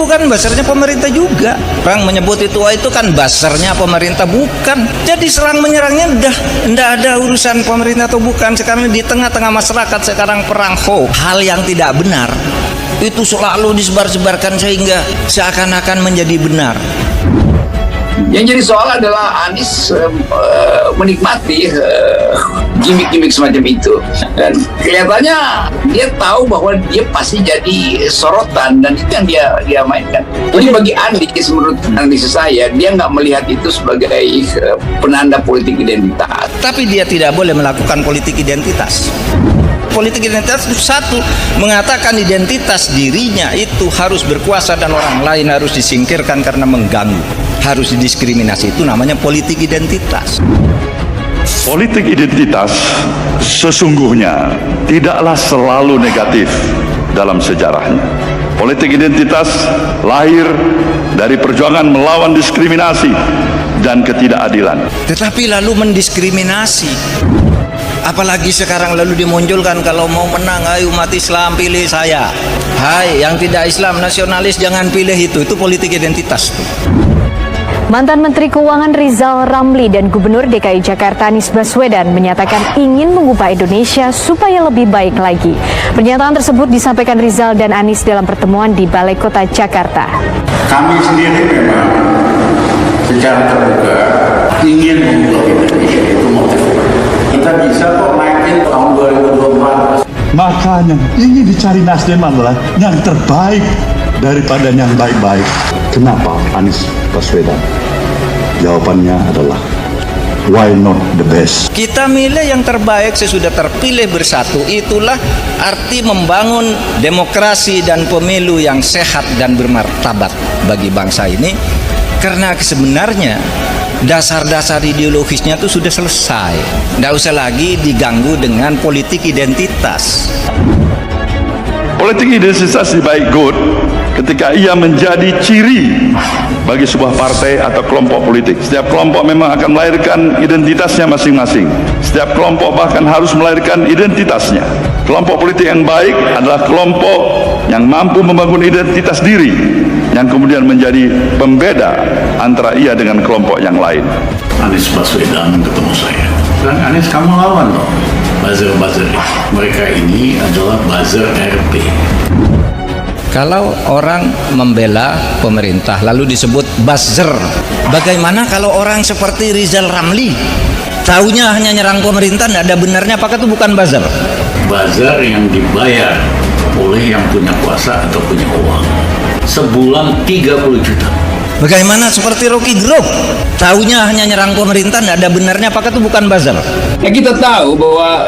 kan buzzernya pemerintah juga. Orang menyebut itu kan buzzernya pemerintah, bukan. Jadi serang menyerangnya udah tidak ada urusan pemerintah atau bukan. Sekarang di tengah-tengah masyarakat sekarang perang hoax, hal yang tidak benar itu selalu disebar-sebarkan sehingga seakan-akan menjadi benar. Yang jadi soal adalah Anies menikmati gimmick-gimmick semacam itu, dan kelihatannya dia tahu bahwa dia pasti jadi sorotan, dan itu yang dia mainkan. Jadi bagi Anies, menurut analisis saya, dia nggak melihat itu sebagai penanda politik identitas. Tapi dia tidak boleh melakukan politik identitas. Politik identitas itu satu, mengatakan identitas dirinya itu harus berkuasa dan orang lain harus disingkirkan karena mengganggu, harus didiskriminasi. Itu namanya politik identitas. Politik identitas sesungguhnya tidaklah selalu negatif dalam sejarahnya. Politik identitas lahir dari perjuangan melawan diskriminasi dan ketidakadilan. Tetapi lalu mendiskriminasi. Apalagi sekarang lalu dimunculkan kalau mau menang, ayo umat Islam pilih saya. Hai, yang tidak Islam nasionalis jangan pilih itu politik identitas tuh. Mantan Menteri Keuangan Rizal Ramli dan Gubernur DKI Jakarta Anies Baswedan menyatakan ingin mengubah Indonesia supaya lebih baik lagi. Pernyataan tersebut disampaikan Rizal dan Anies dalam pertemuan di Balai Kota Jakarta. Kami sendiri memang secara terbuka ingin mengubah Indonesia, itu motif. Kita bisa kok naikin tahun 2024. Makanya ini dicari Nasdem adalah yang terbaik daripada yang baik-baik. Kenapa Anies Baswedan? Jawabannya adalah why not the best? Kita milih yang terbaik sesudah terpilih bersatu. Itulah arti membangun demokrasi dan pemilu yang sehat dan bermartabat bagi bangsa ini. Karena sebenarnya dasar-dasar ideologisnya itu sudah selesai. Tidak usah lagi diganggu dengan politik identitas. Politik identitas baik good ketika ia menjadi ciri bagi sebuah partai atau kelompok politik. Setiap kelompok memang akan melahirkan identitasnya masing-masing. Setiap kelompok bahkan harus melahirkan identitasnya. Kelompok politik yang baik adalah kelompok yang mampu membangun identitas diri, yang kemudian menjadi pembeda antara ia dengan kelompok yang lain. Anies Baswedan ketemu saya. Dan Anies, kamu lawan loh buzzer-buzzer. Mereka ini adalah buzzer RP. Kalau orang membela pemerintah lalu disebut buzzer, bagaimana kalau orang seperti Rizal Ramli taunya hanya nyerang pemerintah, tidak ada benarnya, apakah itu bukan buzzer? Buzzer yang dibayar oleh yang punya kuasa atau punya uang. Sebulan 30 juta. Bagaimana seperti Rocky Group taunya hanya nyerang pemerintah, tidak ada benarnya, apakah itu bukan buzzer? Ya, kita tahu bahwa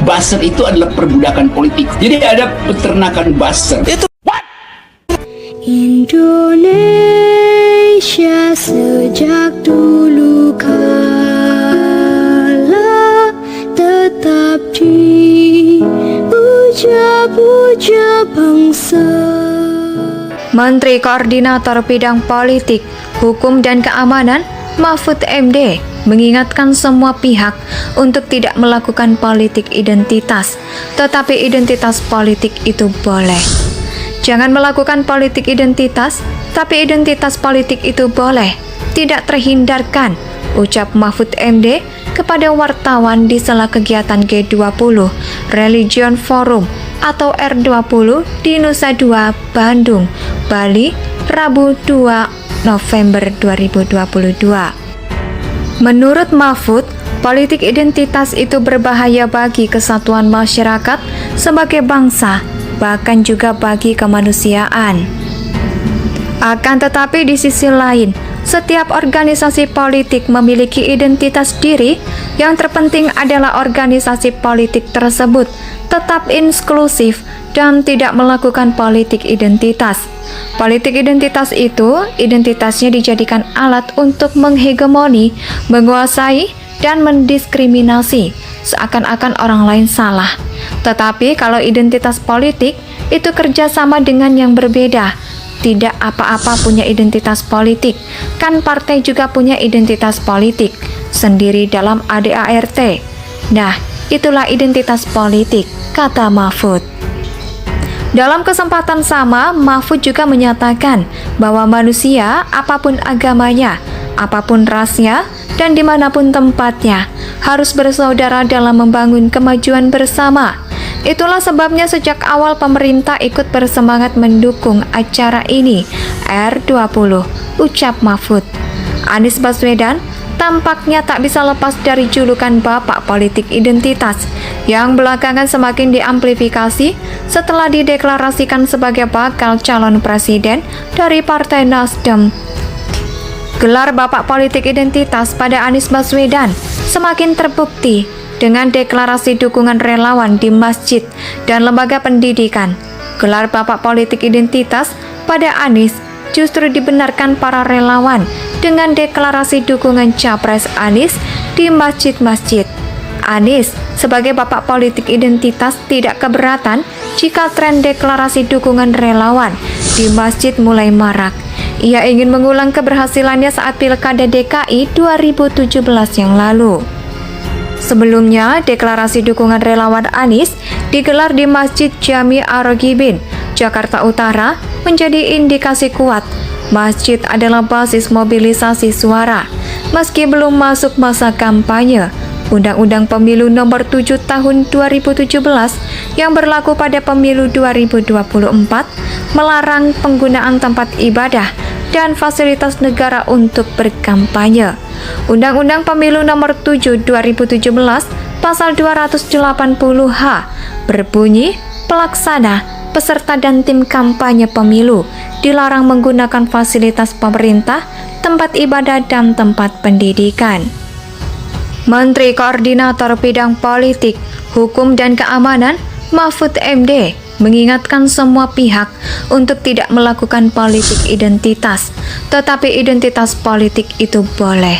buzzer itu adalah perbudakan politik. Jadi ada peternakan buzzer. Itu Indonesia sejak dulu kala tetap dipuja-puja bangsa. Menteri Koordinator Bidang Politik, Hukum dan Keamanan Mahfud MD mengingatkan semua pihak untuk tidak melakukan politik identitas, tetapi identitas politik itu boleh. Jangan melakukan politik identitas, tapi identitas politik itu boleh, tidak terhindarkan, ucap Mahfud MD kepada wartawan di sela kegiatan G20 Religion Forum atau R20 di Nusa Dua, Bandung, Bali, Rabu 2 November 2022. Menurut Mahfud, politik identitas itu berbahaya bagi kesatuan masyarakat sebagai bangsa, bahkan juga bagi kemanusiaan. Akan tetapi di sisi lain, setiap organisasi politik memiliki identitas diri. Yang terpenting adalah organisasi politik tersebut tetap inklusif dan tidak melakukan politik identitas. Politik identitas itu, identitasnya dijadikan alat untuk menghegemoni, menguasai, dan mendiskriminasi, seakan-akan orang lain salah. Tetapi kalau identitas politik itu kerjasama dengan yang berbeda, tidak apa-apa punya identitas politik, kan partai juga punya identitas politik sendiri dalam ADART. Nah, itulah identitas politik, kata Mahfud. Dalam kesempatan sama, Mahfud juga menyatakan bahwa manusia, apapun agamanya, apapun rasnya, dan dimanapun tempatnya, harus bersaudara dalam membangun kemajuan bersama. Itulah sebabnya sejak awal pemerintah ikut bersemangat mendukung acara ini, R20, ucap Mahfud. Anies Baswedan tampaknya tak bisa lepas dari julukan Bapak Politik Identitas yang belakangan semakin diamplifikasi setelah dideklarasikan sebagai bakal calon presiden dari Partai Nasdem. Gelar Bapak Politik Identitas pada Anies Baswedan semakin terbukti dengan deklarasi dukungan relawan di masjid dan lembaga pendidikan. Gelar Bapak Politik Identitas pada Anies justru dibenarkan para relawan dengan deklarasi dukungan Capres Anies di masjid-masjid. Anies sebagai Bapak Politik Identitas tidak keberatan jika tren deklarasi dukungan relawan di masjid mulai marak. Ia ingin mengulang keberhasilannya saat Pilkada DKI 2017 yang lalu. Sebelumnya, deklarasi dukungan relawan Anies digelar di Masjid Jami Ar-Raghibin, Jakarta Utara, menjadi indikasi kuat masjid adalah basis mobilisasi suara. Meski belum masuk masa kampanye, Undang-Undang Pemilu Nomor 7 Tahun 2017 yang berlaku pada pemilu 2024 melarang penggunaan tempat ibadah dan fasilitas negara untuk berkampanye. Undang-Undang Pemilu Nomor 7 2017 Pasal 280H berbunyi, pelaksana, peserta dan tim kampanye pemilu dilarang menggunakan fasilitas pemerintah, tempat ibadah, dan tempat pendidikan. Menteri Koordinator Bidang Politik, Hukum dan Keamanan, Mahfud MD, mengingatkan semua pihak untuk tidak melakukan politik identitas, tetapi identitas politik itu boleh.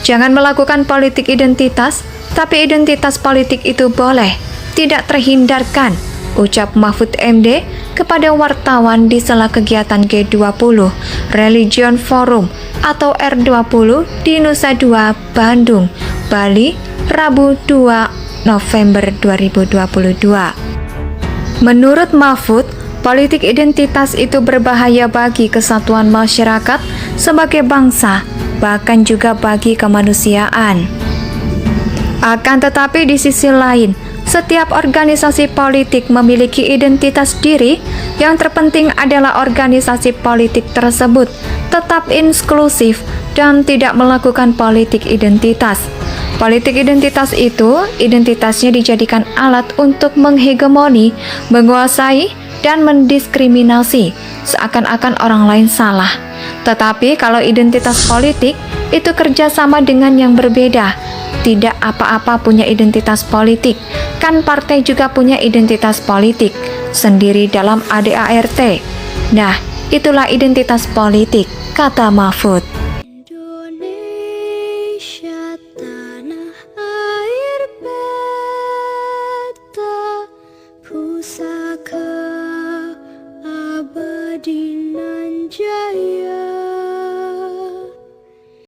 Jangan melakukan politik identitas, tapi identitas politik itu boleh, tidak terhindarkan, ucap Mahfud MD kepada wartawan di sela kegiatan G20 Religion Forum atau R20 di Nusa Dua, Bandung, Bali, Rabu 2 November 2022. Menurut Mahfud, politik identitas itu berbahaya bagi kesatuan masyarakat sebagai bangsa, bahkan juga bagi kemanusiaan. Akan tetapi di sisi lain, setiap organisasi politik memiliki identitas diri. Yang terpenting adalah organisasi politik tersebut tetap inklusif dan tidak melakukan politik identitas. Politik identitas itu, identitasnya dijadikan alat untuk menghegemoni, menguasai, dan mendiskriminasi, seakan-akan orang lain salah. Tetapi kalau identitas politik itu kerjasama dengan yang berbeda, tidak apa-apa punya identitas politik, kan partai juga punya identitas politik sendiri dalam ADART. Nah, itulah identitas politik, kata Mahfud.